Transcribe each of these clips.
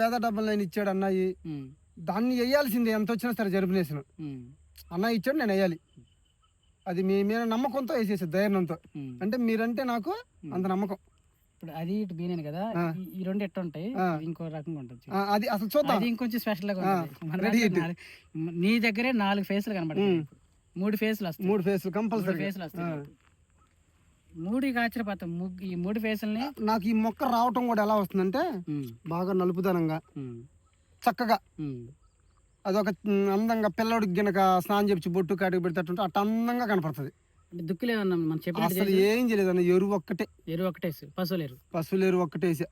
పేద డబ్బులు నేను ఇచ్చాడు అన్నయ్యి, దాన్ని వేయాల్సిందే ఎంత వచ్చినా సరే జర్మినేషన్. అన్నయ్య ఇచ్చాడు నేను వేయాలి, అది మీ మీద నమ్మకంతో వేసేసి ధైర్యంతో. అంటే మీరంటే నాకు అంత నమ్మకం. ఇప్పుడు అది ఇటు బీనే కదా, ఈ రెండు ఎట్ట ఉంటాయి, ఇంకో రకంగా ఉంటుంది. అది అసలు చూద్దాం, అది ఇంకొంచెం స్పెషల్ గా ఉంటుంది. నీ దగ్గరే 4 ఫేసులు కనబడతాయి, 3 ఫేసులు వస్తాయి. 3 ఫేసులు కంపల్సరీ ఫేసులు వస్తాయి. 3 ఆశ్చర్యపోతాం. ఈ 3 ఫేసుల్ని నాకు ఈ మొక్క రావటం కూడా ఎలా వస్తుందంటే బాగా నలుపుదనంగా చక్కగా, అదొక అందంగా పిల్లడికి గినక స్నానం చేపించి బొట్టు కాటికి పెడతాంటే అట్ట అందంగా కనపడుతుంది. దుక్కులే మనం చెప్పి అసలు ఏం చేయలేదు అన్న, ఎరువు ఒక్కటే, పశువులు ఎరువు ఒక్కటేసా,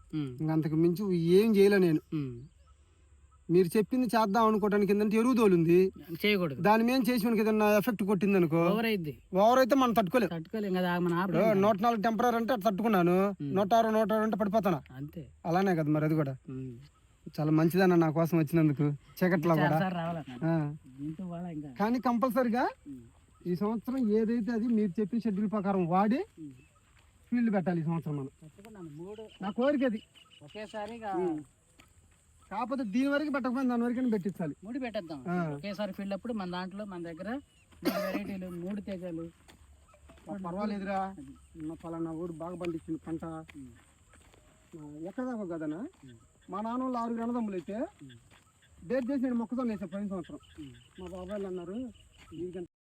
అంతకు మించి ఏం చేయలే నేను. మీరు చెప్పింది చేద్దాం అనుకోవడానికి ఏంటంటే ఎరువు తోలుంది, చేయకూడదు. దాని మీద చేసి మనకి ఏదన్నా ఎఫెక్ట్ కొట్టింది అనుకో, ఓవర్ అయితే మనం తట్టుకోలేదు. 104 టెంపరీ అంటే తట్టుకున్నాను, 106 అంటే పడిపోతాను అంతే. అలానే కదా మరి, అది కూడా చాలా మంచిదన్న నా కోసం వచ్చినందుకు చీకట్లో కూడా. కానీ కంపల్సరిగా ఈ సంవత్సరం ఏదైతే అది మీరు చెప్పిన షెడ్యూల్ ప్రకారం వాడి ఫీల్డ్ పెట్టాలి ఈ సంవత్సరం మనం. నా కోరిక అది ఒకేసారి. కాకపోతే దీని వరకు పెట్టకపోయినా దాని వరకు పెట్టించాలి, 3 పెట్టేద్దాం ఒకేసారి ఫీల్డ్. అప్పుడు మన దాంట్లో మన దగ్గర 3 వెరైటీలు 3 తెగలు. పర్వాలేదురా, పలానా ఊరు బాగా పండించింది పంట. ఎక్కడ దాకా కదనా, మా నాన్న వాళ్ళు 6 అన్నదమ్ములు అయితే డేట్ చేసి నేను మొక్కజొన్న వేసాను పోయిన సంవత్సరం. మా బాబాయిలు అన్నారు,